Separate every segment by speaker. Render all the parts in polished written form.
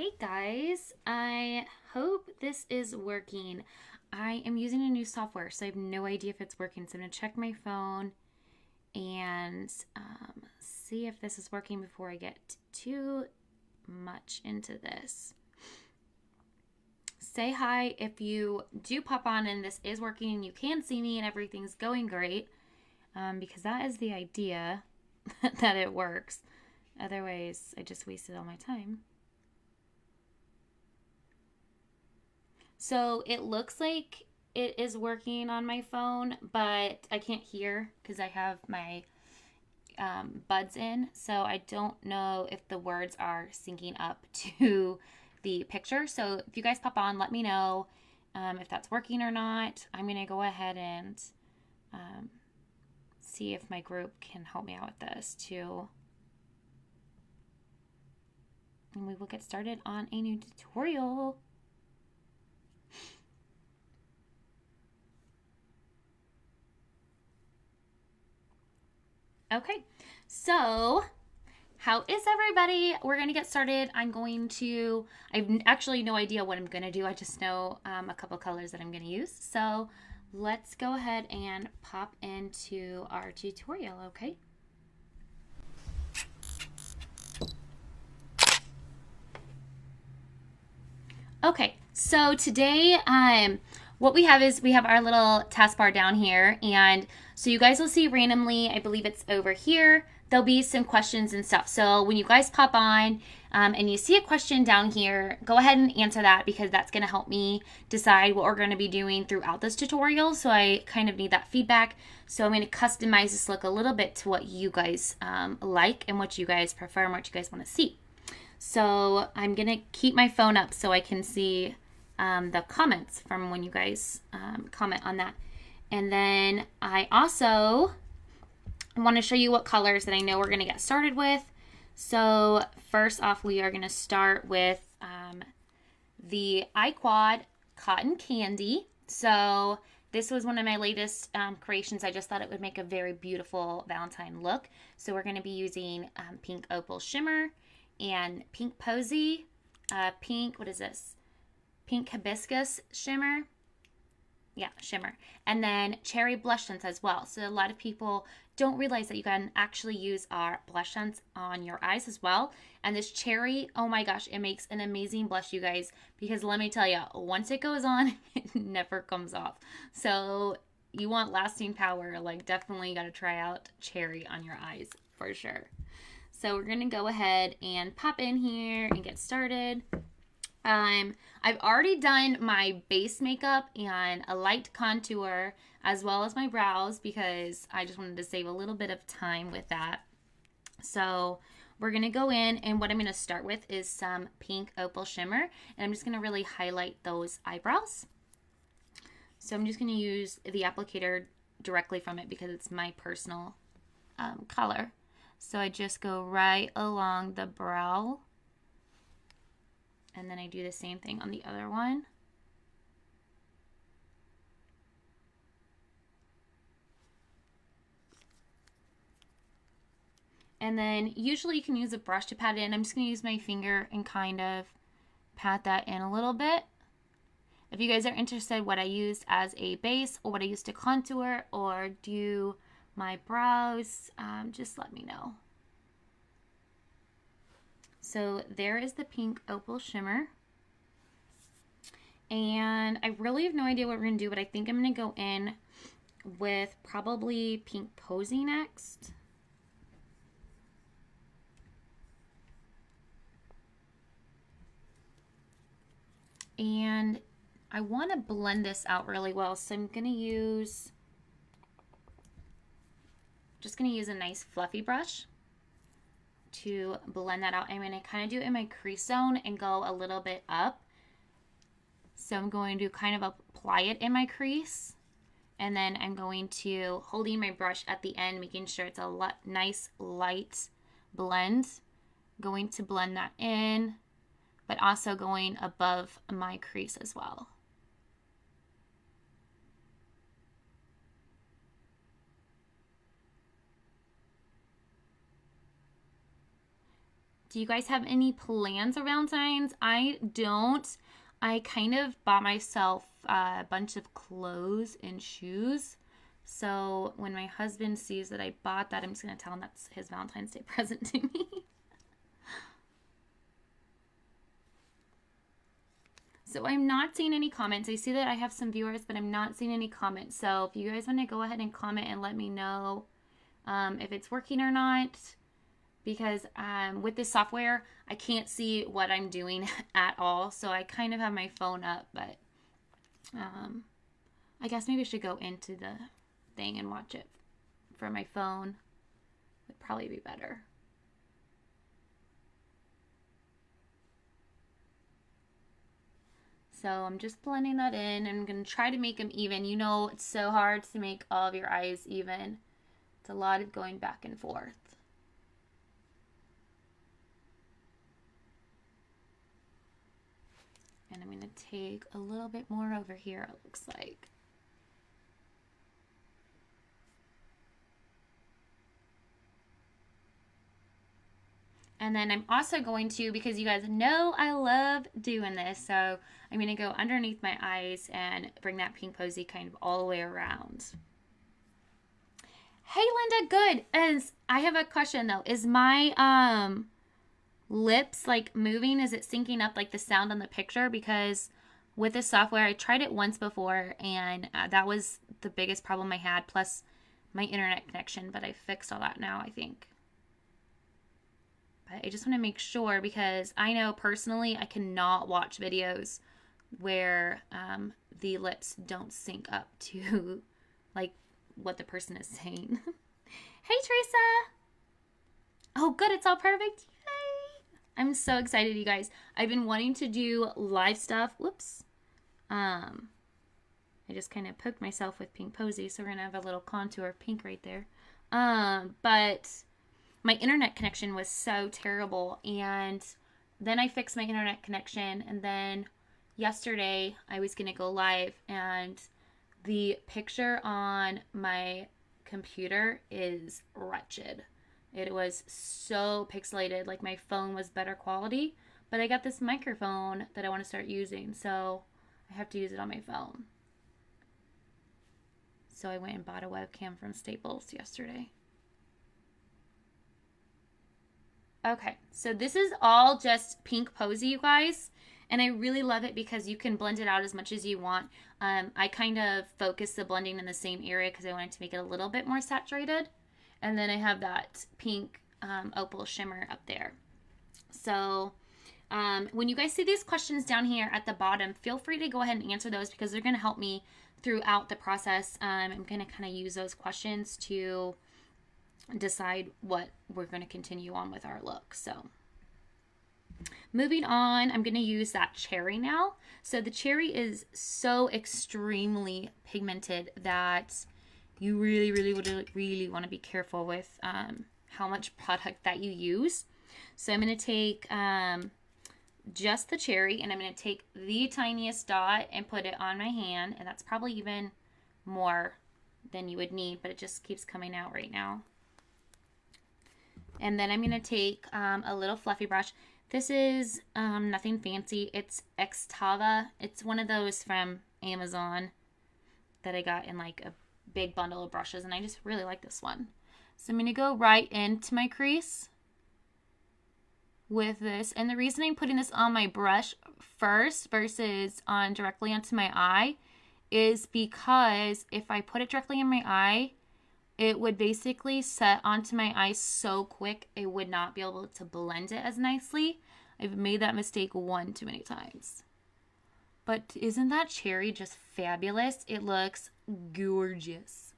Speaker 1: Hey guys, I hope this is working. I am using a new software, so I have no idea if it's working. So I'm going to check my phone and see if this is working before I get too much into this. Say hi if you do pop on and this is working and you can see me and everything's going great, because that is the idea that it works. Otherwise, I just wasted all my time. So it looks like it is working on my phone, but I can't hear because I have my buds in. So I don't know if the words are syncing up to the picture. So if you guys pop on, let me know if that's working or not. I'm going to go ahead and see if my group can help me out with this too. And we will get started on a new tutorial. Okay, so how is everybody? We're going to get started. I have actually no idea what I'm going to do. I just know a couple colors that I'm going to use. So let's go ahead and pop into our tutorial, okay? Okay, so today what we have is we have our little taskbar down here, and so you guys will see randomly, I believe it's over here, there'll be some questions and stuff. So when you guys pop on and you see a question down here, go ahead and answer that because that's going to help me decide what we're going to be doing throughout this tutorial. So I kind of need that feedback. So I'm going to customize this look a little bit to what you guys like and what you guys prefer and what you guys want to see. So I'm going to keep my phone up so I can see the comments from when you guys comment on that. And then I also want to show you what colors that I know we're going to get started with. So first off, we are going to start with the iQuad Cotton Candy. So this was one of my latest creations. I just thought it would make a very beautiful Valentine look. So we're going to be using Pink Opal Shimmer and Pink Posy, what is this? Pink Hibiscus Shimmer. Yeah, shimmer. And then cherry blush scents as well. So a lot of people don't realize that you can actually use our blush scents on your eyes as well. And this cherry, oh my gosh, it makes an amazing blush, you guys, because let me tell you, once it goes on, it never comes off. So you want lasting power, like definitely got to try out cherry on your eyes for sure. So we're going to go ahead and pop in here and get started. I've already done my base makeup and a light contour as well as my brows because I just wanted to save a little bit of time with that. So we're going to go in, and what I'm going to start with is some Pink Opal Shimmer, and I'm just going to really highlight those eyebrows. So I'm just going to use the applicator directly from it because it's my personal color. So I just go right along the brow. And then I do the same thing on the other one. And then usually you can use a brush to pat it in. I'm just going to use my finger and kind of pat that in a little bit. If you guys are interested what I used as a base or what I used to contour or do my brows, just let me know. So there is the Pink Opal Shimmer. And I really have no idea what we're going to do, but I think I'm going to go in with probably Pink Posy next. And I want to blend this out really well, so I'm going to use, a nice fluffy brush to blend that out. I'm going to kind of do it in my crease zone and go a little bit up. So I'm going to kind of apply it in my crease, and then I'm going to holding my brush at the end, making sure it's a nice light blend, going to blend that in, but also going above my crease as well. Do you guys have any plans for Valentine's? I don't. I kind of bought myself a bunch of clothes and shoes. So when my husband sees that I bought that, I'm just going to tell him that's his Valentine's Day present to me. So I'm not seeing any comments. I see that I have some viewers, but I'm not seeing any comments. So if you guys want to go ahead and comment and let me know if it's working or not. Because with this software, I can't see what I'm doing at all. So I kind of have my phone up, but I guess maybe I should go into the thing and watch it from my phone. Would probably be better. So I'm just blending that in. I'm going to try to make them even. You know, it's so hard to make all of your eyes even. It's a lot of going back and forth. And I'm going to take a little bit more over here, it looks like. And then I'm also going to, because you guys know I love doing this, so I'm going to go underneath my eyes and bring that pink posy kind of all the way around. Hey, Linda, good. And I have a question, though. Is my lips, like, moving? Is it syncing up, like, the sound on the picture? Because with this software, I tried it once before, and that was the biggest problem I had, plus my internet connection. But I fixed all that now, I think. I just want to make sure, because I know personally I cannot watch videos where the lips don't sync up to like what the person is saying. Hey, Teresa. Oh, good. It's all perfect. Yay. I'm so excited, you guys. I've been wanting to do live stuff. Whoops. I just kind of poked myself with Pink Posy, so we're going to have a little contour of pink right there. But my internet connection was so terrible, and then I fixed my internet connection, and then yesterday I was going to go live, and the picture on my computer is wretched. It was so pixelated, like my phone was better quality, but I got this microphone that I want to start using, so I have to use it on my phone. So I went and bought a webcam from Staples yesterday. Okay, so this is all just Pink Posy, you guys, and I really love it because you can blend it out as much as you want. I kind of focus the blending in the same area because I wanted to make it a little bit more saturated, and then I have that pink opal shimmer up there. So when you guys see these questions down here at the bottom, feel free to go ahead and answer those because they're going to help me throughout the process. I'm going to kind of use those questions to decide what we're going to continue on with our look. So moving on, I'm going to use that cherry now. So the cherry is so extremely pigmented that you really want to be careful with how much product that you use. So I'm going to take just the cherry, and I'm going to take the tiniest dot and put it on my hand, and that's probably even more than you would need, but it just keeps coming out right now. And then I'm going to take a little fluffy brush. This is nothing fancy. It's Xtava. It's one of those from Amazon that I got in like a big bundle of brushes, and I just really like this one. So I'm going to go right into my crease with this. And the reason I'm putting this on my brush first versus on directly onto my eye is because if I put it directly in my eye, it would basically set onto my eye so quick it would not be able to blend it as nicely. I've made that mistake one too many times. But isn't that cherry just fabulous? It looks gorgeous.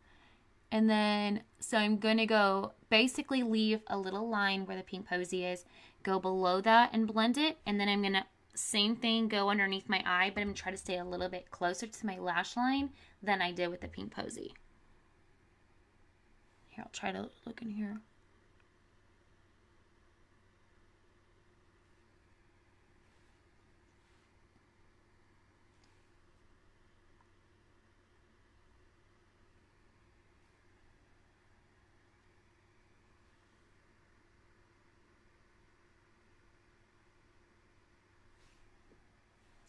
Speaker 1: And then, so I'm going to go basically leave a little line where the Pink Posy is, go below that and blend it. And then I'm going to, same thing, go underneath my eye, but I'm going to try to stay a little bit closer to my lash line than I did with the Pink Posy. Here, I'll try to look in here.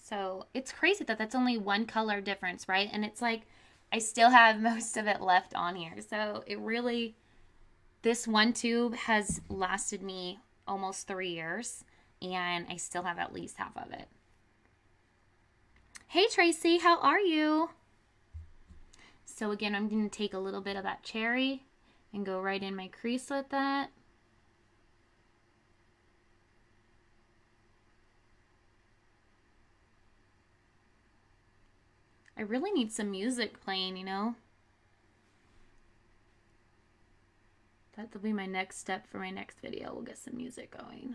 Speaker 1: So it's crazy that that's only one color difference, right? And it's like I still have most of it left on here. So it really, this one tube has lasted me almost 3 years, and I still have at least half of it. Hey Tracy, how are you? So again, I'm going to take a little bit of that cherry and go right in my crease with that. I really need some music playing, you know? That'll be my next step for my next video. We'll get some music going.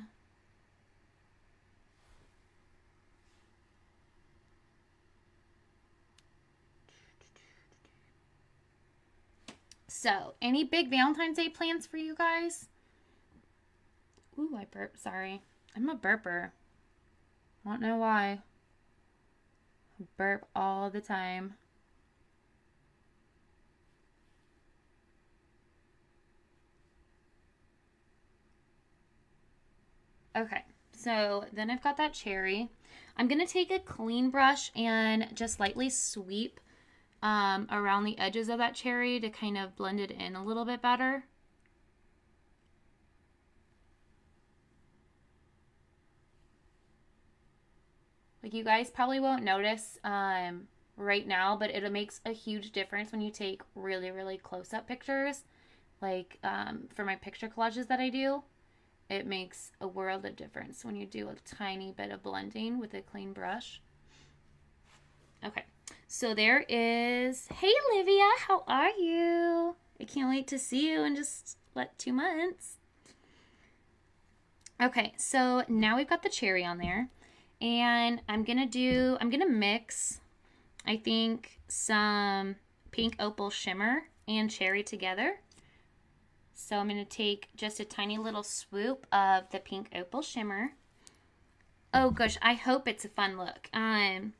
Speaker 1: So, any big Valentine's Day plans for you guys? Ooh, I burped. Sorry. I'm a burper. I don't know why. I burp all the time. Okay, so then I've got that cherry. I'm going to take a clean brush and just lightly sweep around the edges of that cherry to kind of blend it in a little bit better. Like you guys probably won't notice right now, but it makes a huge difference when you take really, really close-up pictures. Like for my picture collages that I do, it makes a world of difference when you do a tiny bit of blending with a clean brush. Okay, so there is, hey Livia, how are you? I can't wait to see you in just, what, 2 months? Okay, so now we've got the cherry on there. And I'm going to mix, I think, some pink opal shimmer and cherry together. So I'm going to take just a tiny little swoop of the pink opal shimmer. Oh gosh, I hope it's a fun look. I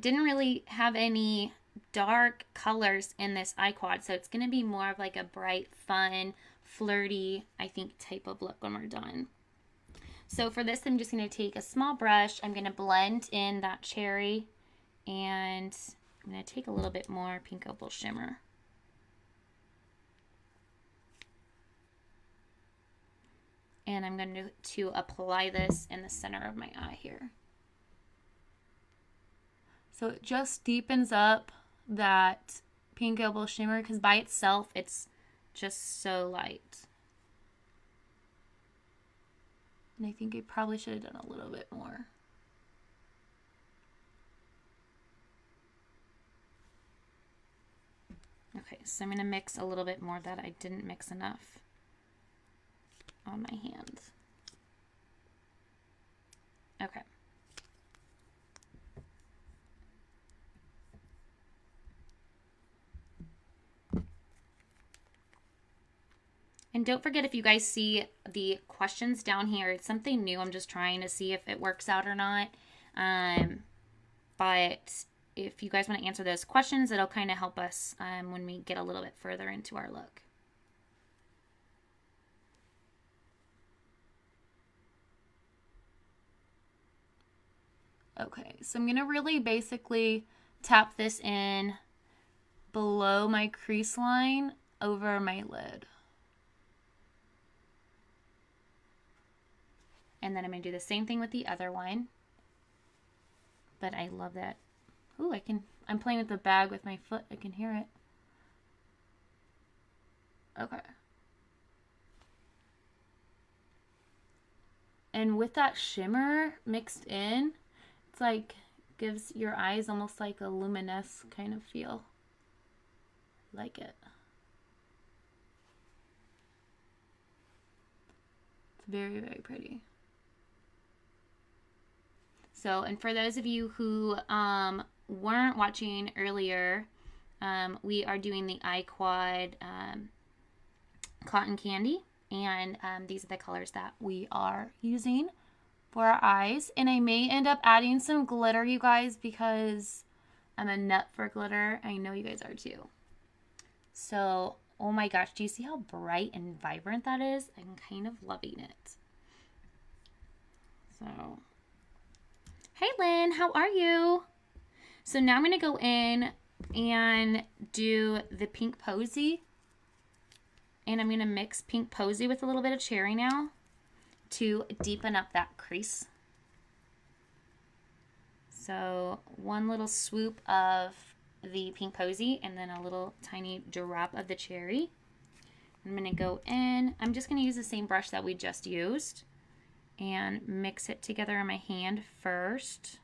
Speaker 1: didn't really have any dark colors in this eye quad, so it's going to be more of like a bright, fun, flirty, I think, type of look when we're done. So for this, I'm just going to take a small brush. I'm going to blend in that cherry, and I'm going to take a little bit more pink opal shimmer. And I'm going to apply this in the center of my eye here. So it just deepens up that pink opal shimmer because by itself, it's just so light. And I think I probably should have done a little bit more. Okay, so I'm going to mix a little bit more that I didn't mix enough on my hand. Okay. And don't forget, if you guys see the questions down here, it's something new. I'm just trying to see if it works out or not. But if you guys want to answer those questions, it'll kind of help us when we get a little bit further into our look. Okay, so I'm going to really basically tap this in below my crease line over my lid. And then I'm going to do the same thing with the other one. But I love that. Ooh, I'm playing with the bag with my foot. I can hear it. Okay. And with that shimmer mixed in, it's like, gives your eyes almost like a luminous kind of feel. Like it. It's very, very pretty. So, and for those of you who weren't watching earlier, we are doing the eye quad cotton candy, and these are the colors that we are using for our eyes. And I may end up adding some glitter, you guys, because I'm a nut for glitter. I know you guys are too. So, oh my gosh, do you see how bright and vibrant that is? I'm kind of loving it. So... Hey Lynn, how are you? So now I'm going to go in and do the Pink Posy. And I'm going to mix Pink Posy with a little bit of cherry now to deepen up that crease. So one little swoop of the Pink Posy and then a little tiny drop of the cherry. I'm going to go in. I'm just going to use the same brush that we just used and mix it together in my hand first.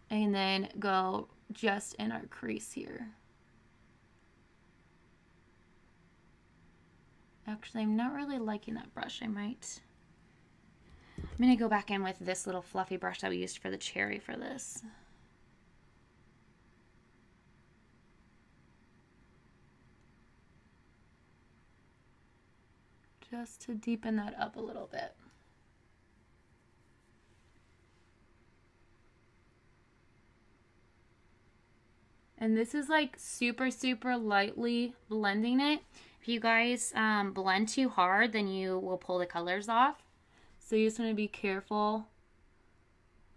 Speaker 1: And then go just in our crease here. Actually, I'm not really liking that brush. I'm going to go back in with this little fluffy brush that we used for the cherry for this. Just to deepen that up a little bit. And this is like super, super lightly blending it. If you guys blend too hard, then you will pull the colors off. So you just want to be careful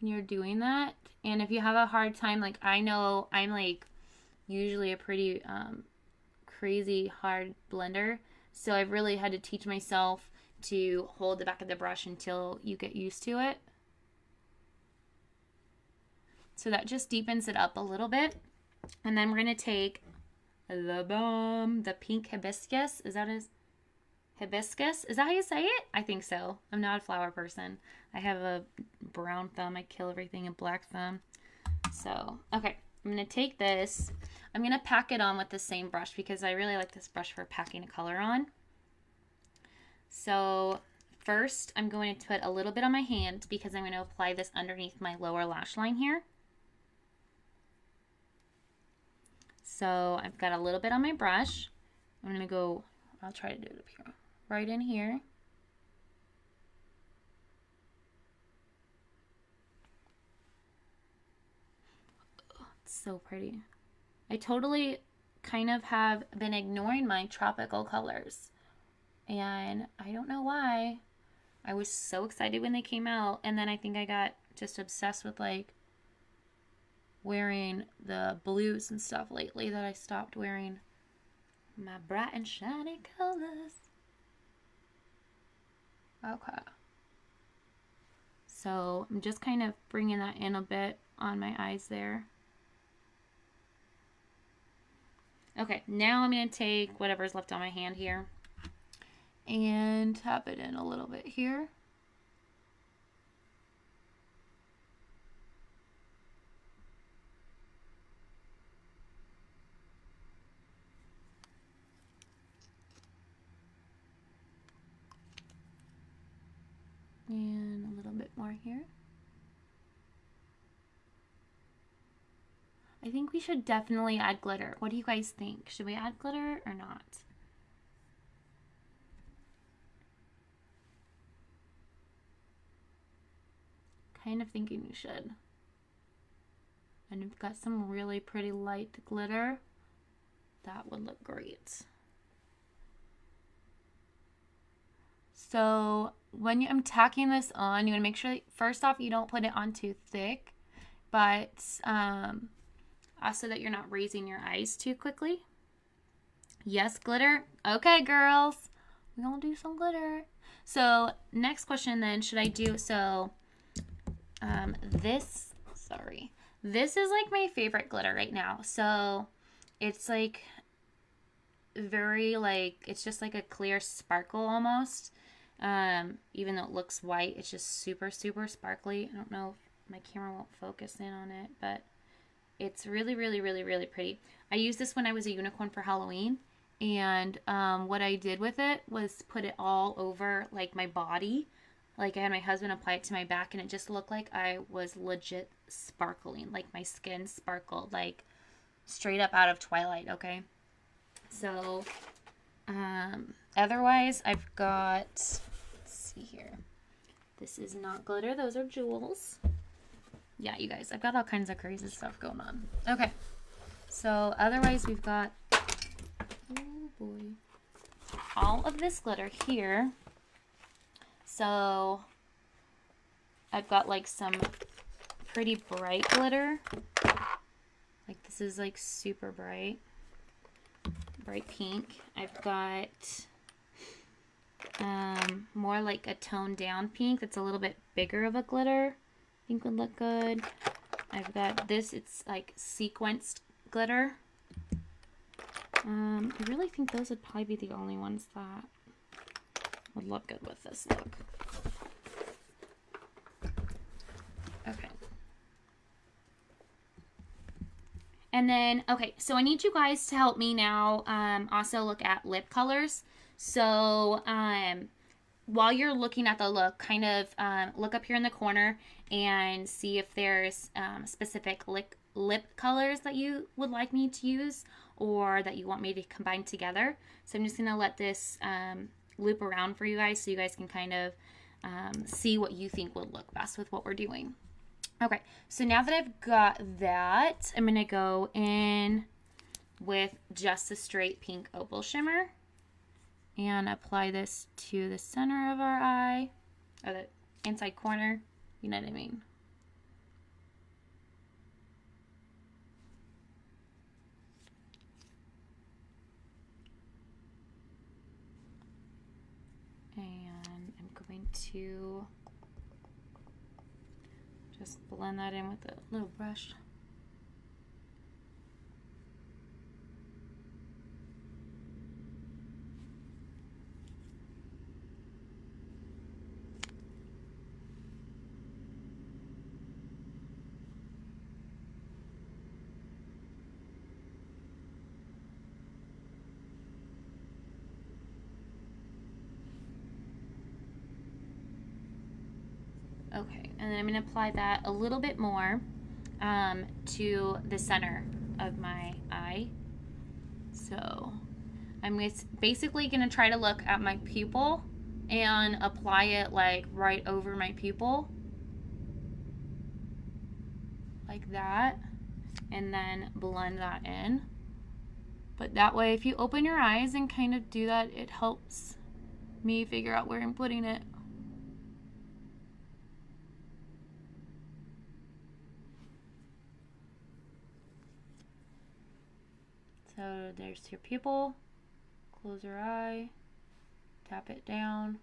Speaker 1: when you're doing that. And if you have a hard time, like I know I'm like usually a pretty crazy hard blender. So I've really had to teach myself to hold the back of the brush until you get used to it. So that just deepens it up a little bit. And then we're going to take the pink hibiscus. Is that his? Hibiscus? Is that how you say it? I think so. I'm not a flower person. I have a brown thumb. I kill everything in black thumb. So, okay. I'm going to take this. I'm going to pack it on with the same brush because I really like this brush for packing a color on. So, first I'm going to put a little bit on my hand because I'm going to apply this underneath my lower lash line here. So I've got a little bit on my brush. I'm going to go, I'll try to do it up here, right in here. Oh, it's so pretty. I totally kind of have been ignoring my tropical colors. And I don't know why. I was so excited when they came out. And then I think I got just obsessed with like wearing the blues and stuff lately that I stopped wearing my bright and shiny colors. Okay. So I'm just kind of bringing that in a bit on my eyes there. Okay, now I'm going to take whatever's left on my hand here and tap it in a little bit here. And a little bit more here. I think we should definitely add glitter. What do you guys think? Should we add glitter or not? Kind of thinking we should. And we've got some really pretty light glitter. That would look great. So when I'm tacking this on, you want to make sure that first off you don't put it on too thick, but also that you're not raising your eyes too quickly. Yes, glitter. Okay, girls, we're gonna do some glitter. So next question then, should I do this is like my favorite glitter right now. So it's like very like, it's just like a clear sparkle almost. Even though it looks white, it's just super, super sparkly. I don't know if my camera won't focus in on it, but it's really, really, really, really pretty. I used this when I was a unicorn for Halloween. And what I did with it was put it all over like my body. Like I had my husband apply it to my back and it just looked like I was legit sparkling. Like my skin sparkled like straight up out of Twilight, okay? So otherwise I've got, let's see here. This is not glitter, those are jewels. Yeah, you guys, I've got all kinds of crazy stuff going on. Okay, so otherwise we've got, oh boy, all of this glitter here. So I've got like some pretty bright glitter. Like this is like super bright pink. I've got more like a toned down pink that's a little bit bigger of a glitter. I think would look good. I've got this, it's like sequenced glitter. I really think those would probably be the only ones that would look good with this look. Okay. And then, okay, so I need you guys to help me now also look at lip colors. So while you're looking at the look, kind of look up here in the corner and see if there's specific lip colors that you would like me to use or that you want me to combine together. So I'm just going to let this loop around for you guys so you guys can kind of see what you think would look best with what we're doing. Okay, so now that I've got that, I'm going to go in with just a straight pink opal shimmer and apply this to the center of our eye, or the inside corner, you know what I mean. And I'm going to just blend that in with a little brush. Okay, and then I'm going to apply that a little bit more to the center of my eye. So I'm basically going to try to look at my pupil and apply it like right over my pupil. Like that. And then blend that in. But that way, if you open your eyes and kind of do that, it helps me figure out where I'm putting it. So there's your pupil. Close your eye. Tap it down.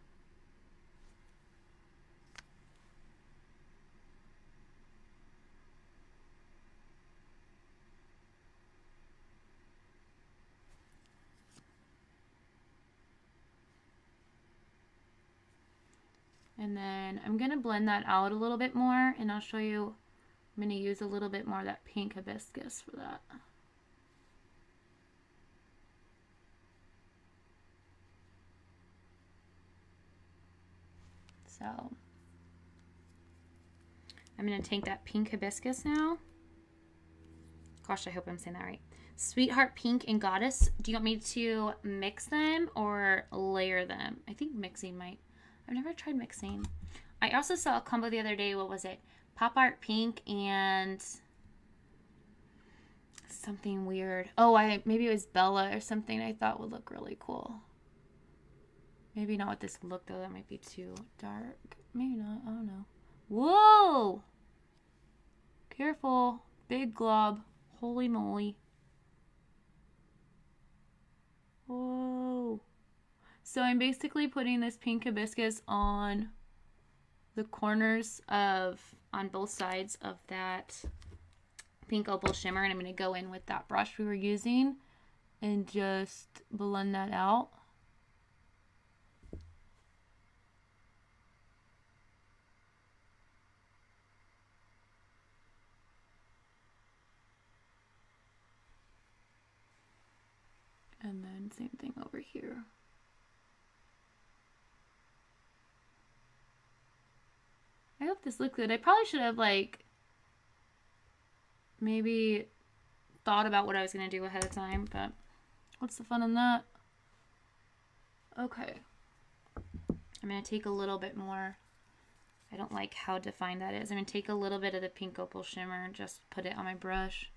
Speaker 1: And then I'm going to blend that out a little bit more, and I'll show you. I'm going to use a little bit more of that pink hibiscus for that. So I'm going to take that pink hibiscus now. Gosh, I hope I'm saying that right. Sweetheart Pink and Goddess. Do you want me to mix them or layer them? I think mixing might. I've never tried mixing. I also saw a combo the other day. What was it? Pop Art Pink and something weird. Oh, maybe it was Bella or something I thought would look really cool. Maybe not with this look though. That might be too dark. Maybe not. I don't know. Whoa! Careful. Big glob. Holy moly. Whoa. So I'm basically putting this pink hibiscus on the corners on both sides of that pink opal shimmer, and I'm going to go in with that brush we were using and just blend that out. And then same thing over here. I hope this looks good. I probably should have like maybe thought about what I was going to do ahead of time, but what's the fun in that? Okay. I'm going to take a little bit more. I don't like how defined that is. I'm going to take a little bit of the pink opal shimmer and just put it on my brush.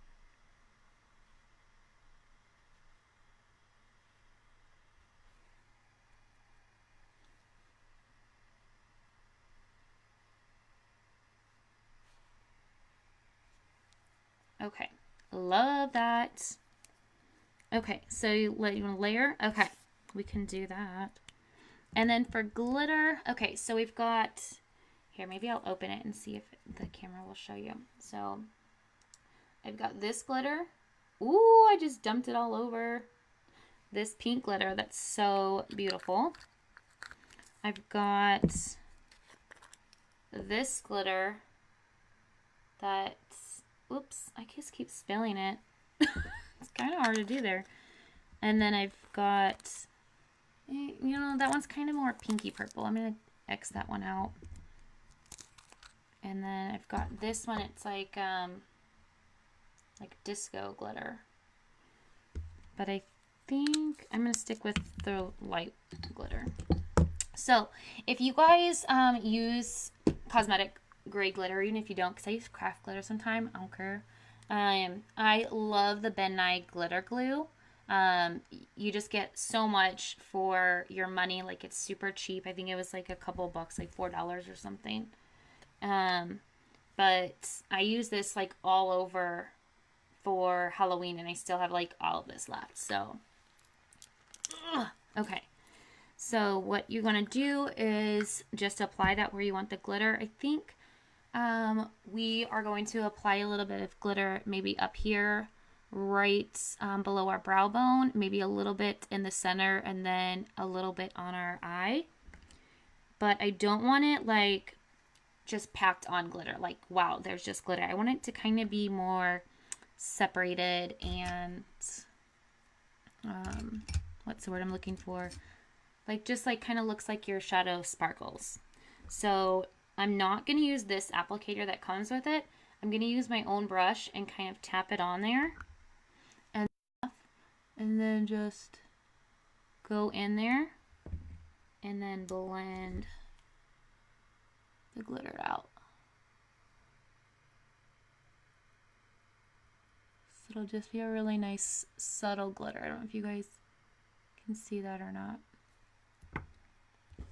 Speaker 1: Okay, love that. Okay, so you want to layer? Okay, we can do that. And then for glitter, okay, so we've got, here, maybe I'll open it and see if the camera will show you. So I've got this glitter. Ooh, I just dumped it all over. This pink glitter that's so beautiful. I've got this glitter that's, oops, I just keep spilling it. It's kind of hard to do there. And then I've got, you know, that one's kind of more pinky purple. I'm going to X that one out. And then I've got this one. It's like disco glitter. But I think I'm going to stick with the light glitter. So if you guys use cosmetic grade glitter, even if you don't, because I use craft glitter sometimes, I don't care. I love the Ben Nye glitter glue. You just get so much for your money. Like, it's super cheap. I think it was like a couple bucks, like $4 or something. But I use this like all over for Halloween, and I still have like all of this left. So, okay. So what you're going to do is just apply that where you want the glitter. I think we are going to apply a little bit of glitter maybe up here, right below our brow bone, maybe a little bit in the center, and then a little bit on our eye. But I don't want it like just packed on glitter, like, wow, there's just glitter. I want it to kind of be more separated and what's the word I'm looking for? Like, just like kind of looks like your shadow sparkles. So I'm not going to use this applicator that comes with it. I'm going to use my own brush and kind of tap it on there. And then just go in there and then blend the glitter out. So it'll just be a really nice subtle glitter. I don't know if you guys can see that or not,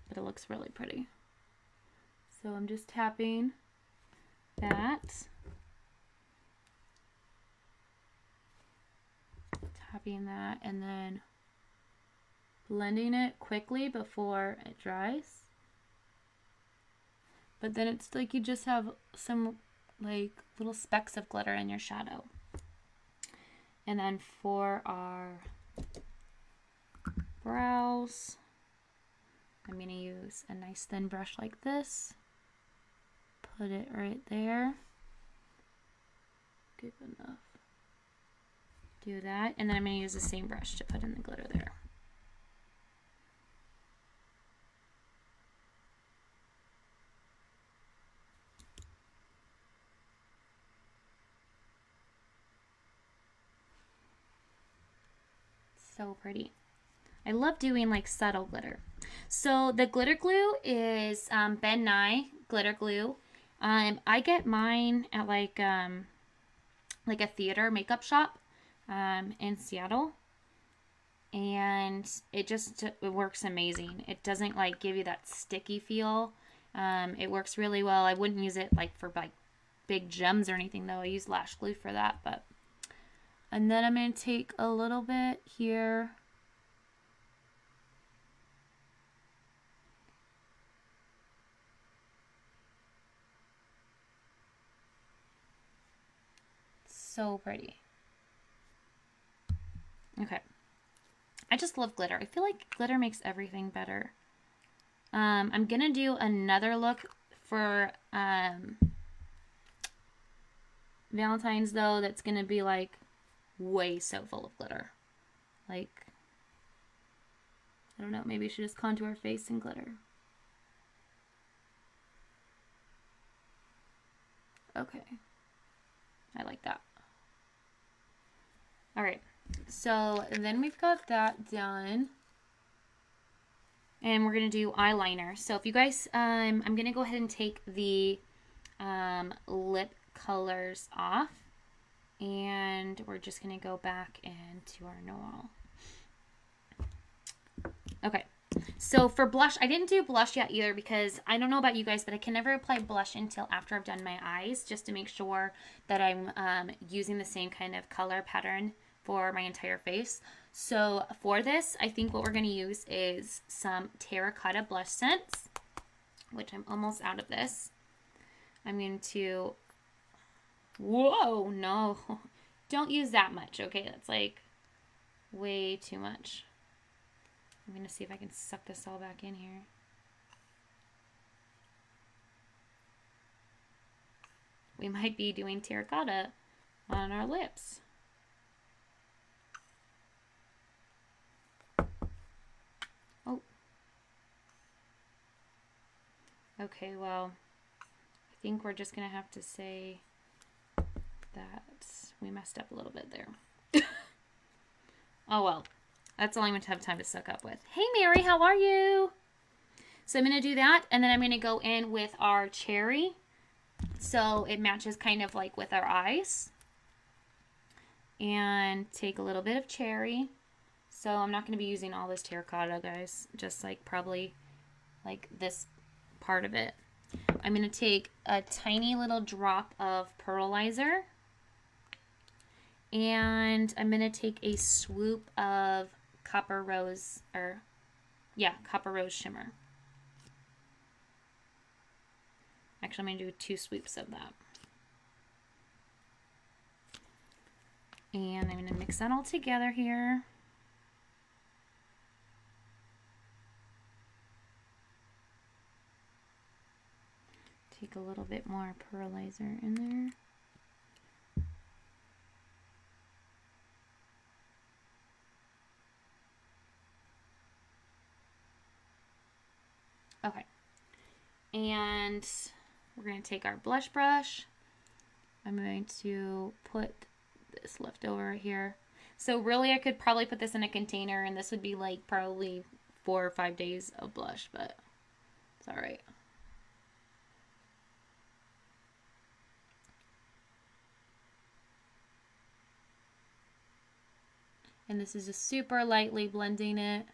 Speaker 1: but it looks really pretty. So I'm just tapping that. Tapping that and then blending it quickly before it dries. But then it's like you just have some like little specks of glitter in your shadow. And then for our brows, I'm going to use a nice thin brush like this. Put it right there. Good enough. Do that. And then I'm going to use the same brush to put in the glitter there. So pretty. I love doing like subtle glitter. So the glitter glue is Ben Nye glitter glue. I get mine at like a theater makeup shop in Seattle, and it works amazing. It doesn't like give you that sticky feel. It works really well. I wouldn't use it like for like big gems or anything though. I use lash glue for that, but. And then I'm going to take a little bit here. So pretty. Okay. I just love glitter. I feel like glitter makes everything better. I'm going to do another look for Valentine's though. That's going to be like way so full of glitter. Like, I don't know, maybe I should just contour her face in glitter. Okay. I like that. Alright. So then we've got that done. And we're going to do eyeliner. So if you guys, I'm going to go ahead and take the lip colors off. And we're just going to go back into our normal. Okay, So for blush, I didn't do blush yet either because I don't know about you guys, but I can never apply blush until after I've done my eyes, just to make sure that I'm using the same kind of color pattern for my entire face. So for this, I think what we're going to use is some terracotta blush scents, which I'm almost out of this. I'm going to, whoa, no, don't use that much, okay? That's like way too much. I'm going to see if I can suck this all back in here. We might be doing terracotta on our lips. Oh. Okay, well, I think we're just going to have to say that we messed up a little bit there. Oh, well. That's all I'm going to have time to suck up with. Hey, Mary, how are you? So I'm going to do that, and then I'm going to go in with our cherry. So it matches kind of like with our eyes. And take a little bit of cherry. So I'm not going to be using all this terracotta, guys. Just like probably like this part of it. I'm going to take a tiny little drop of pearlizer. And I'm going to take a swoop of Copper Rose Shimmer. Actually, I'm going to do 2 swoops of that. And I'm going to mix that all together here. Take a little bit more pearlizer in there. Okay, and we're going to take our blush brush. I'm going to put this leftover here. So really I could probably put this in a container and this would be like probably 4 or 5 days of blush, but it's all right. And this is just super lightly blending it.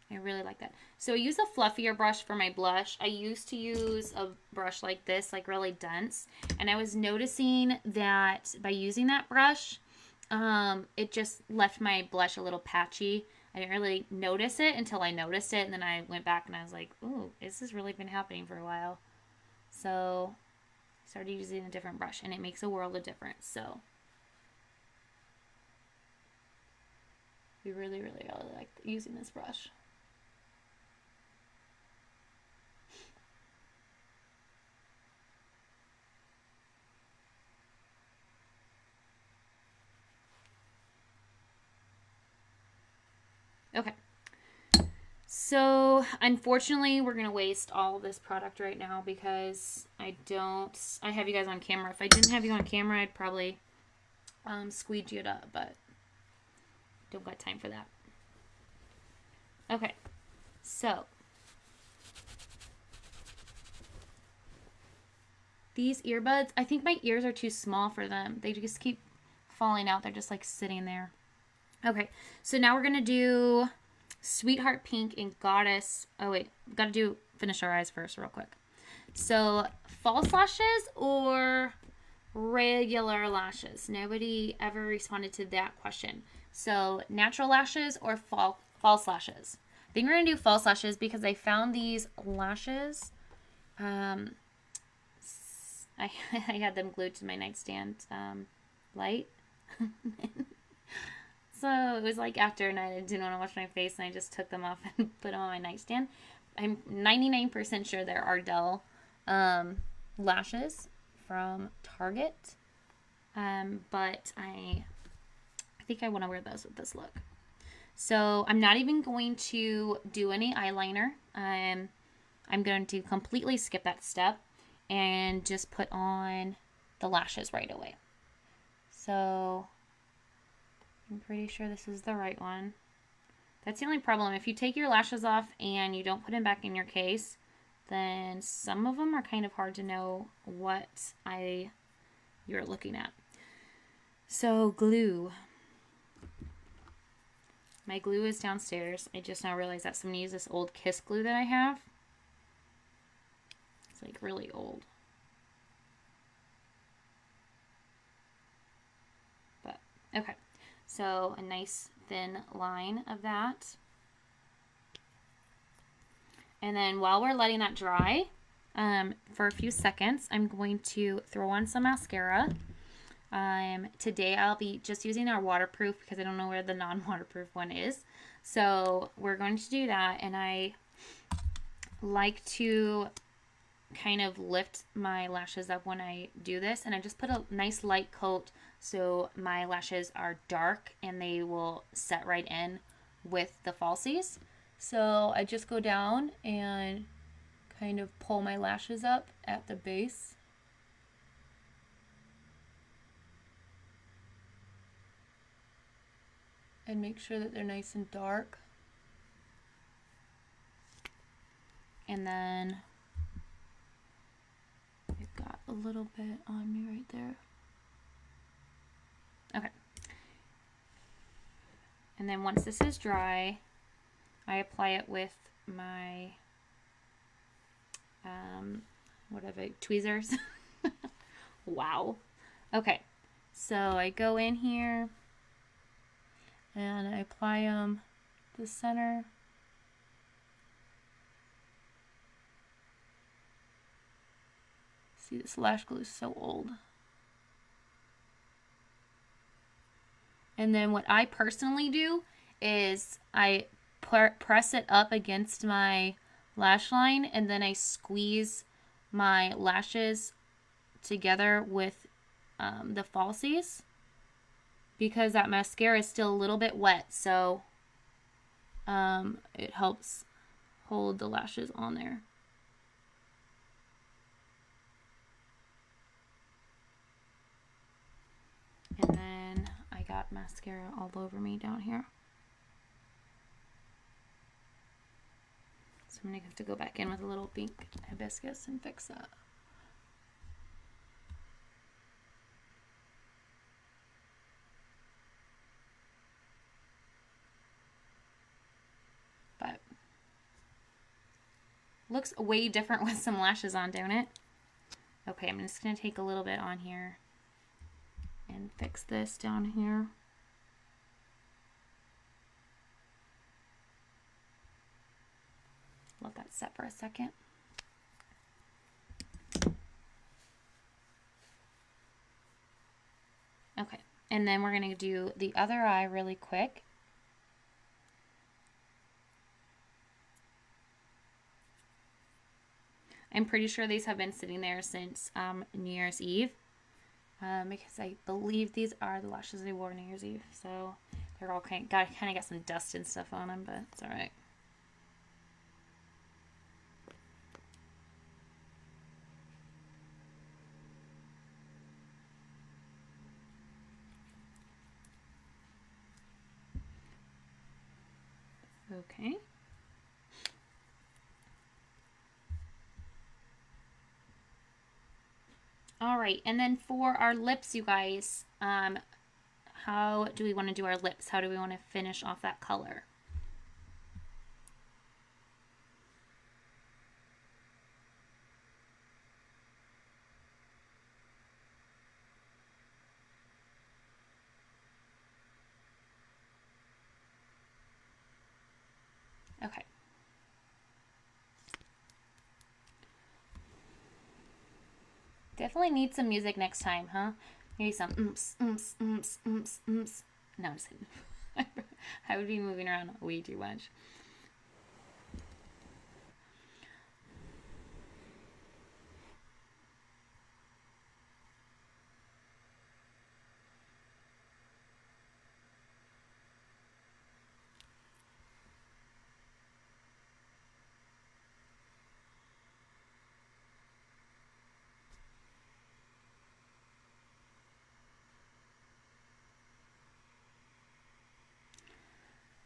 Speaker 1: I really like that. So I use a fluffier brush for my blush. I used to use a brush like this, like really dense. And I was noticing that by using that brush, it just left my blush a little patchy. I didn't really notice it until I noticed it. And then I went back and I was like, ooh, this has really been happening for a while. So I started using a different brush and it makes a world of difference. So we really, really, really like using this brush. Okay, so unfortunately we're going to waste all of this product right now because I have you guys on camera. If I didn't have you on camera, I'd probably squeegee it up, but don't got time for that. Okay, so these earbuds, I think my ears are too small for them. They just keep falling out. They're just like sitting there. Okay, so now we're going to do Sweetheart Pink and Goddess. Oh, wait. Got to finish our eyes first real quick. So, false lashes or regular lashes? Nobody ever responded to that question. So, natural lashes or false lashes? I think we're going to do false lashes because I found these lashes. I had them glued to my nightstand light. So it was like after a night I didn't want to wash my face and I just took them off and put them on my nightstand. I'm 99% sure they're Ardell lashes from Target. But I think I want to wear those with this look. So I'm not even going to do any eyeliner. I'm going to completely skip that step and just put on the lashes right away. So I'm pretty sure this is the right one. That's the only problem. If you take your lashes off and you don't put them back in your case, then some of them are kind of hard to know what you're looking at. So glue. My glue is downstairs. I just now realized that someone used this old Kiss glue that I have. It's like really old. But, okay. So a nice thin line of that. And then while we're letting that dry for a few seconds, I'm going to throw on some mascara. Today I'll be just using our waterproof because I don't know where the non-waterproof one is. So we're going to do that, and I like to kind of lift my lashes up when I do this, and I just put a nice light coat so my lashes are dark and they will set right in with the falsies. So I just go down and kind of pull my lashes up at the base. And make sure that they're nice and dark. And then I've got a little bit on me right there. Okay. And then once this is dry, I apply it with my whatever, tweezers. Wow. Okay. So I go in here and I apply them to the center. See, this lash glue is so old. And then what I personally do is I press it up against my lash line, and then I squeeze my lashes together with the falsies, because that mascara is still a little bit wet, so it helps hold the lashes on there. And then I got mascara all over me down here. So I'm going to have to go back in with a little pink hibiscus and fix that. But looks way different with some lashes on, don't it? Okay, I'm just going to take a little bit on here and fix this down here. Let that set for a second. Okay, and then we're going to do the other eye really quick. I'm pretty sure these have been sitting there since New Year's Eve, because I believe these are the lashes I wore New Year's Eve. So they're all kind of got some dust and stuff on them, but it's all right. Okay. All right, and then for our lips, you guys, how do we want to do our lips? How do we want to finish off that color? Okay. Definitely need some music next time, huh? Maybe some oomph, oomph, oomph, oomph, oomph. No, I'm just kidding. I would be moving around way too much.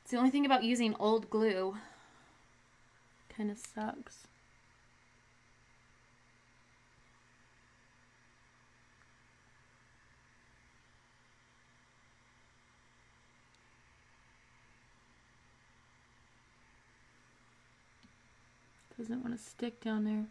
Speaker 1: It's the only thing about using old glue. Kind of sucks. Doesn't want to stick down there.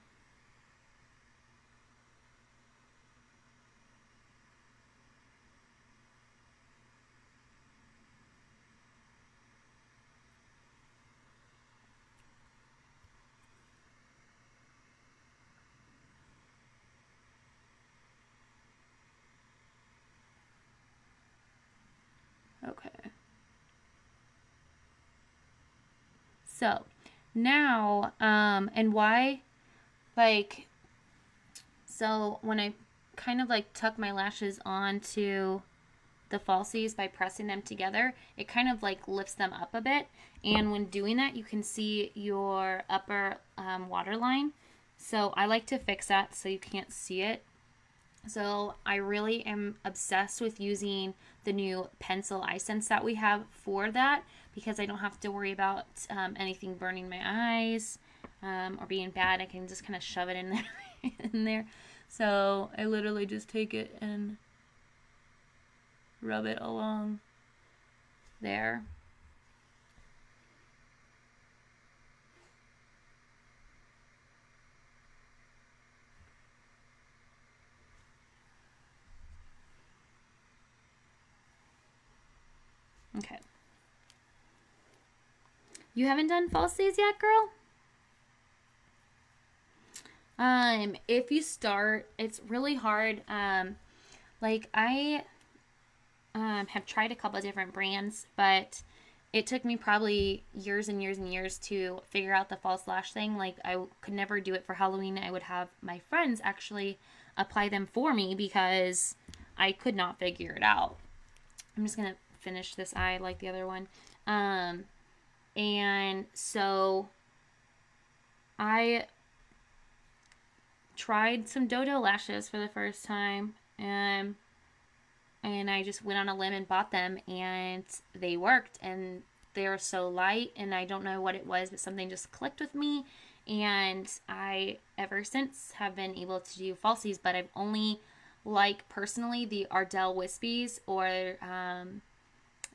Speaker 1: Okay. So now, and why, like, so when I kind of like tuck my lashes onto the falsies by pressing them together, it kind of like lifts them up a bit. And when doing that, you can see your upper waterline. So I like to fix that so you can't see it. So I really am obsessed with using the new pencil eye sense that we have for that, because I don't have to worry about anything burning my eyes or being bad. I can just kind of shove it in there. in there. So I literally just take it and rub it along there. Okay. You haven't done falsies yet, girl? If you start, it's really hard. Like I have tried a couple of different brands, but it took me probably years and years and years to figure out the false lash thing. Like I could never do it for Halloween. I would have my friends actually apply them for me because I could not figure it out. I'm just gonna finish this eye like the other one. And so I tried some dodo lashes for the first time, and I just went on a limb and bought them, and they worked, and they were so light, and I don't know what it was, but something just clicked with me, and I ever since have been able to do falsies, but I've only personally the Ardell Wispies or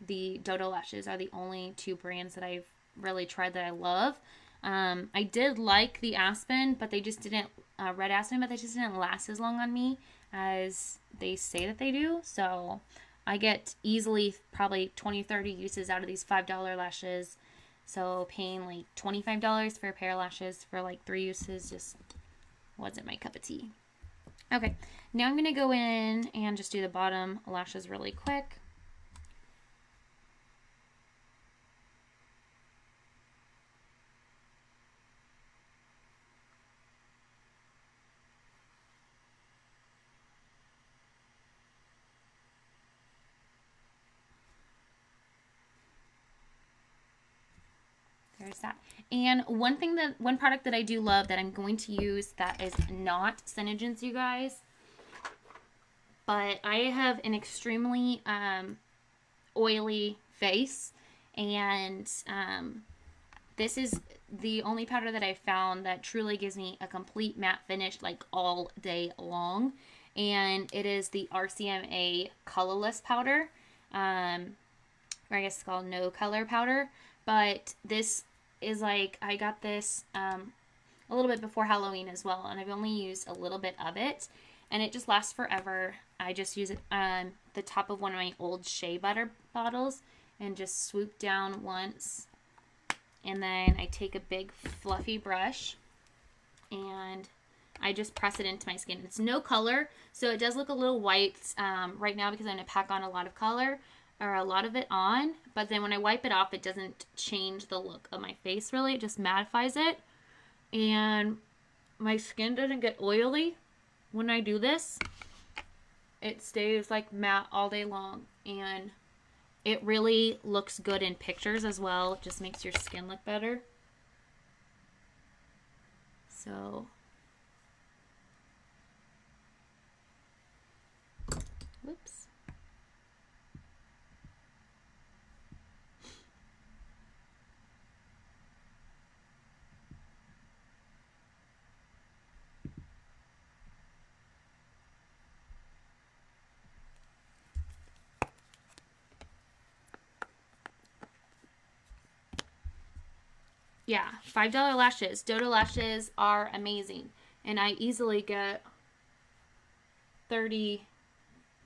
Speaker 1: the Dodo Lashes are the only two brands that I've really tried that I love. I did like the Aspen, but they just didn't, Red Aspen, but they just didn't last as long on me as they say that they do. So I get easily probably 20-30 uses out of these $5 lashes. So paying like $25 for a pair of lashes for like 3 uses just wasn't my cup of tea. Okay, now I'm going to go in and just do the bottom lashes really quick. There's that. And one product that I do love that I'm going to use that is not Synergens, you guys, but I have an extremely oily face, and this is the only powder that I've found that truly gives me a complete matte finish like all day long, and it is the RCMA colorless powder, or I guess it's called no color powder. But this is like, I got this a little bit before Halloween as well, and I've only used a little bit of it, and it just lasts forever. I just use it on the top of one of my old shea butter bottles and just swoop down once, and then I take a big fluffy brush and I just press it into my skin. It's no color, so it does look a little white right now because I'm going to pack on a lot of color, or a lot of it on, but then when I wipe it off, it doesn't change the look of my face really. It just mattifies it, and my skin doesn't get oily when I do this. It stays like matte all day long, and it really looks good in pictures as well. It just makes your skin look better. So, whoops. Yeah, $5 lashes. Dodo lashes are amazing. And I easily get 30,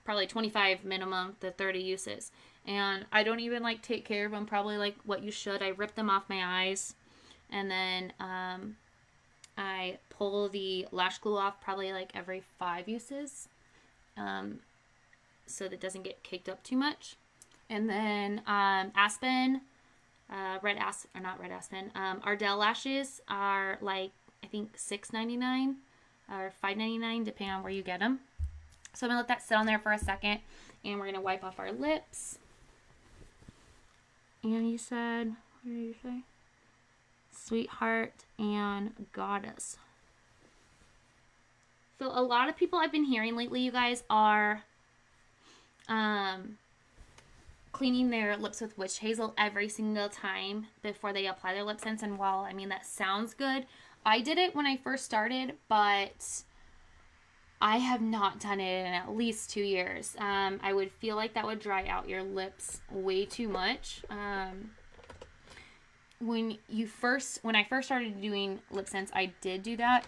Speaker 1: probably 25 minimum to 30 uses. And I don't even like take care of them probably like what you should. I rip them off my eyes, and then I pull the lash glue off probably like every 5 uses, so that it doesn't get caked up too much. And then Aspen, Ardell lashes are like, I think $6.99 or $5.99 depending on where you get them. So I'm gonna let that sit on there for a second, and we're gonna wipe off our lips. And you said, what did you say? Sweetheart and Goddess. So a lot of people I've been hearing lately, you guys, are cleaning their lips with witch hazel every single time before they apply their lip sense. And while, I mean, that sounds good, I did it when I first started, but I have not done it in at least 2 years. I would feel like that would dry out your lips way too much. When I first started doing lip sense, I did do that,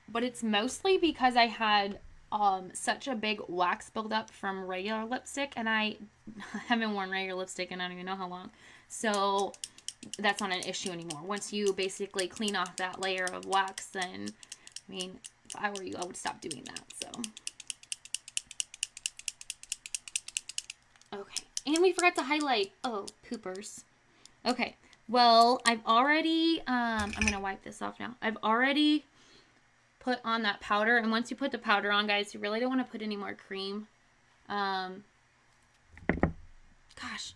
Speaker 1: but it's mostly because I had such a big wax buildup from regular lipstick, and I haven't worn regular lipstick in I don't even know how long. So that's not an issue anymore. Once you basically clean off that layer of wax, then, I mean, if I were you, I would stop doing that. So, okay. And we forgot to highlight. Oh, poopers. Okay. Well, I've already, I'm going to wipe this off now. I've already put on that powder. And once you put the powder on, guys, you really don't want to put any more cream. Gosh,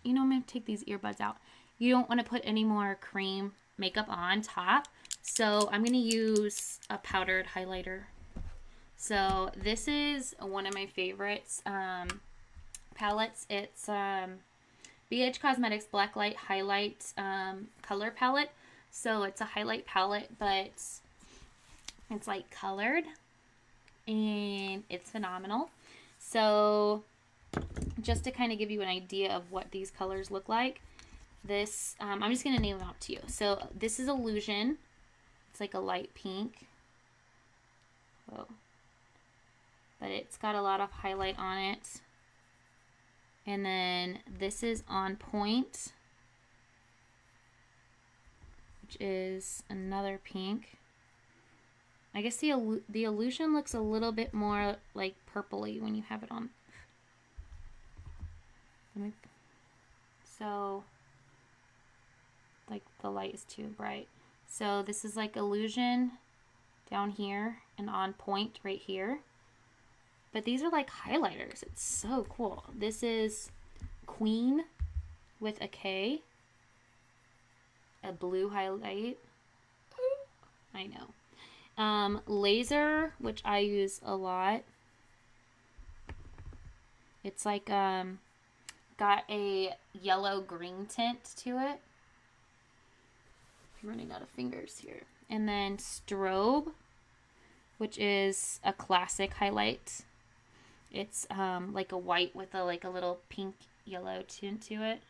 Speaker 1: you know, I'm going to take these earbuds out. You don't want to put any more cream makeup on top. So I'm going to use a powdered highlighter. So this is one of my favorites palettes. It's BH Cosmetics Blacklight Highlight color palette. So it's a highlight palette, but it's like colored, and it's phenomenal. So just to kind of give you an idea of what these colors look like, this, I'm just going to name them out to you. So this is Illusion. It's like a light pink. Oh. But it's got a lot of highlight on it. And then this is On Point, which is another pink. I guess the Illusion looks a little bit more like purpley when you have it on. So, like the light is too bright. So this is like Illusion down here and On Point right here. But these are like highlighters. It's so cool. This is Queen with a K. A blue highlight. I know. Laser, which I use a lot. It's like got a yellow-green tint to it. I'm running out of fingers here. And then Strobe, which is a classic highlight. It's like a white with a little pink yellow tint to it.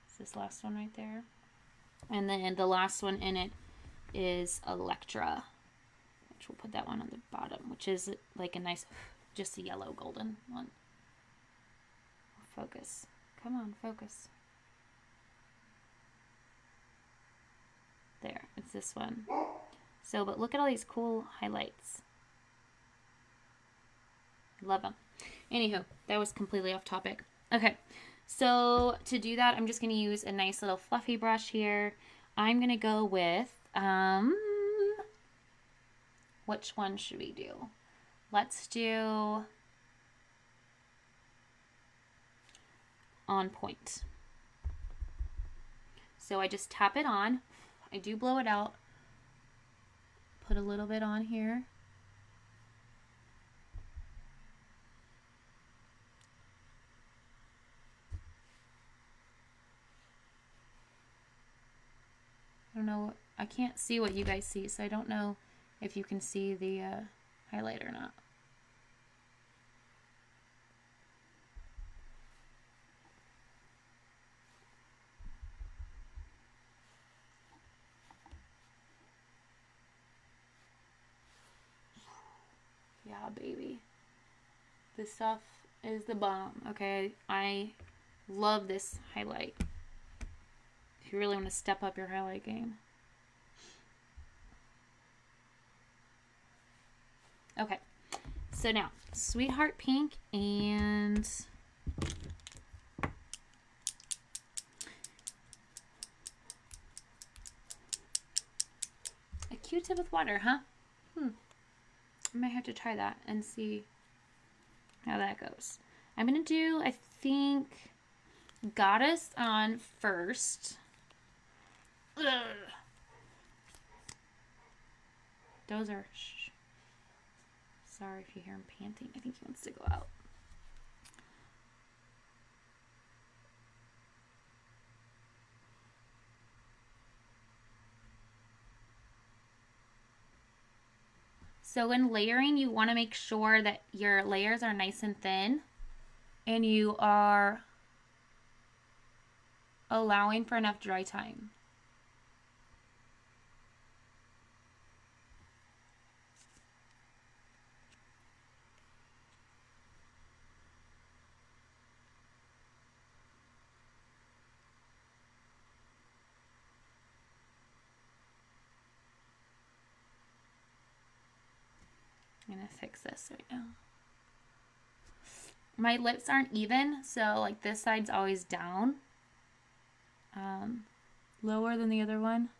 Speaker 1: It's this last one right there. And then the last one in it is Electra, which we'll put that one on the bottom, which is like a nice, just a yellow golden one. Focus. Come on, focus. There, it's this one. So, but look at all these cool highlights. Love them. Anywho, that was completely off topic. Okay, so to do that, I'm just going to use a nice little fluffy brush here. I'm going to go with, which one should we do? Let's do On Point. So I just tap it on. I do blow it out. Put a little bit on here. I don't know, I can't see what you guys see, so I don't know if you can see the highlight or not. baby. This stuff is the bomb, okay? I love this highlight. If you really want to step up your highlight game. Okay, so now, Sweetheart Pink and a Q-tip with water, huh? I might have to try that and see how that goes. I'm going to do, I think, Goddess on first. Ugh. Those are... Sorry if you hear him panting. I think he wants to go out. So when layering, you want to make sure that your layers are nice and thin and you are allowing for enough dry time. I'm gonna fix this right now. My lips aren't even, so like this side's always down, lower than the other one.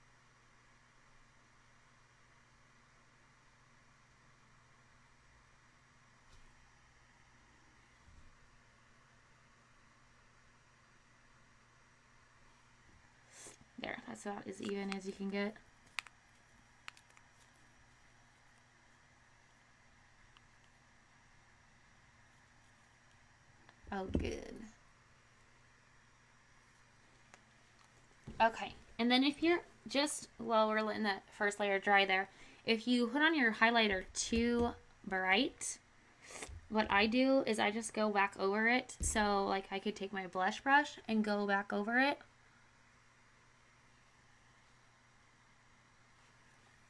Speaker 1: There, that's about as even as you can get. Oh, good. Okay, and then if you're just, while we're letting that first layer dry there, if you put on your highlighter too bright, what I do is I just go back over it. So like I could take my blush brush and go back over it.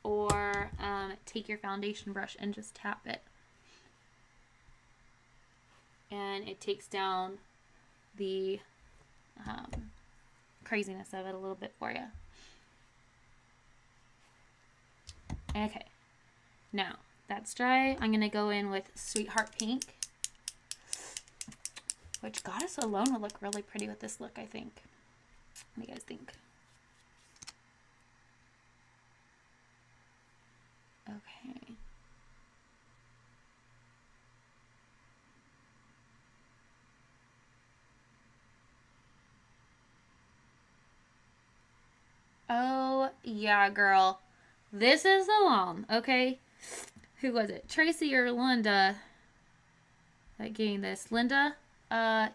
Speaker 1: Or take your foundation brush and just tap it. And it takes down the craziness of it a little bit for you. Okay, now that's dry. I'm gonna go in with Sweetheart Pink, which Goddess alone would look really pretty with this look, I think. What do you guys think? Okay. Oh, yeah, girl. This is the mom, okay? Who was it? Tracy or Linda that gained this? Linda,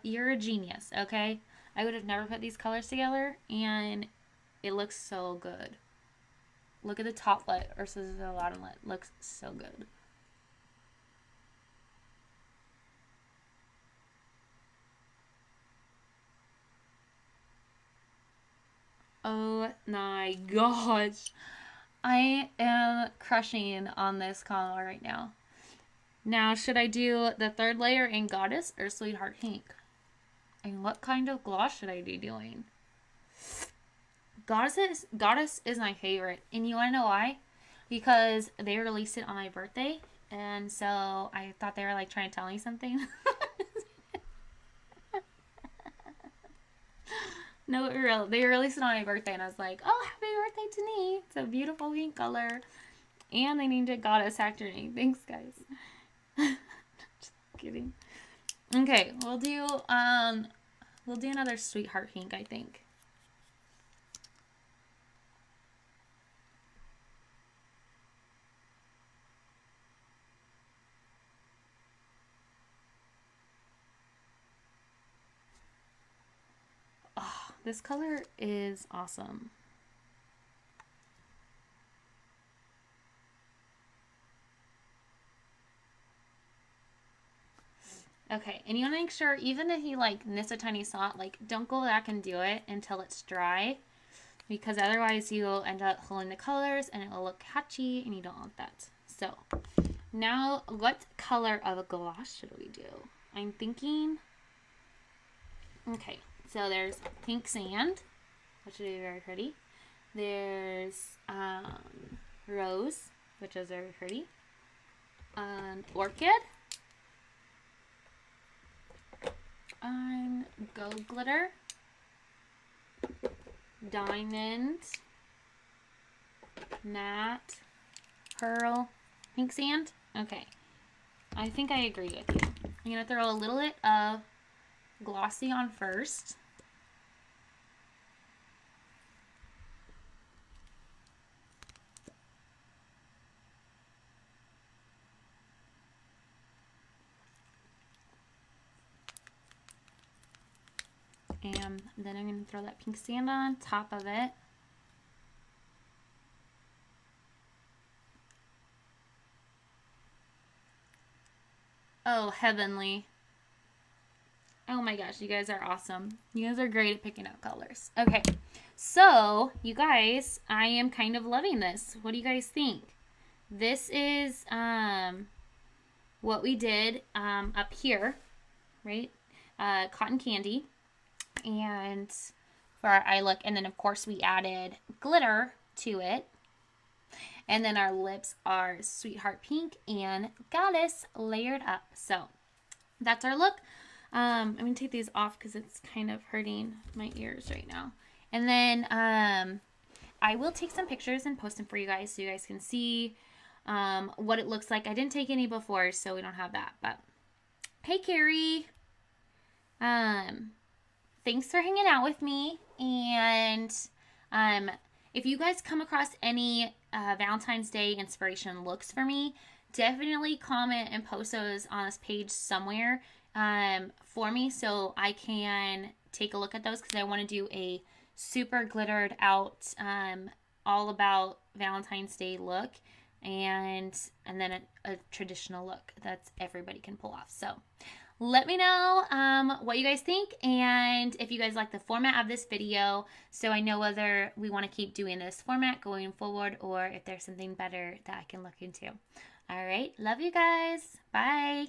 Speaker 1: you're a genius, okay? I would have never put these colors together, and it looks so good. Look at the top lid versus the bottom lid. Looks so good. Oh my gosh. I am crushing on this color right now. Now, should I do the third layer in Goddess or Sweetheart Pink? And what kind of gloss should I be doing? Goddess is my favorite. And you want to know why? Because they released it on my birthday. And so I thought they were like trying to tell me something. No, they released it on my birthday, and I was like, oh, happy birthday to me. It's a beautiful pink color. And they named it Goddess after me. Thanks, guys. Just kidding. Okay, we'll do another Sweetheart Pink, I think. Oh, this color is awesome. Okay, and you want to make sure, even if you like miss a tiny spot, like don't go back and do it until it's dry, because otherwise you'll end up holding the colors and it will look catchy, and you don't want that. So I'm Now, what color of gloss should we do? I'm thinking, okay, so there's pink sand, which would be very pretty. There's rose, which is very pretty. Orchid. Gold glitter. Diamond. Matte. Pearl. Pink sand. Okay. I think I agree with you. I'm going to throw a little bit of glossy on first. And then I'm going to throw that pink sand on top of it. Oh, heavenly. Oh my gosh, you guys are awesome. You guys are great at picking out colors. Okay, so you guys, I am kind of loving this. What do you guys think? This is what we did up here, right? Cotton candy. And for our eye look, and then of course we added glitter to it. And then our lips are Sweetheart Pink and Goddess layered up. So that's our look. I'm going to take these off because it's kind of hurting my ears right now. And then I will take some pictures and post them for you guys so you guys can see what it looks like. I didn't take any before, so we don't have that. But hey, Carrie. Thanks for hanging out with me. And if you guys come across any Valentine's Day inspiration looks for me, definitely comment and post those on this page somewhere for me so I can take a look at those, because I want to do a super glittered out all about Valentine's Day look, and then a traditional look that's everybody can pull off. So let me know what you guys think, and if you guys like the format of this video, so I know whether we want to keep doing this format going forward or if there's something better that I can look into. All right, love you guys. Bye.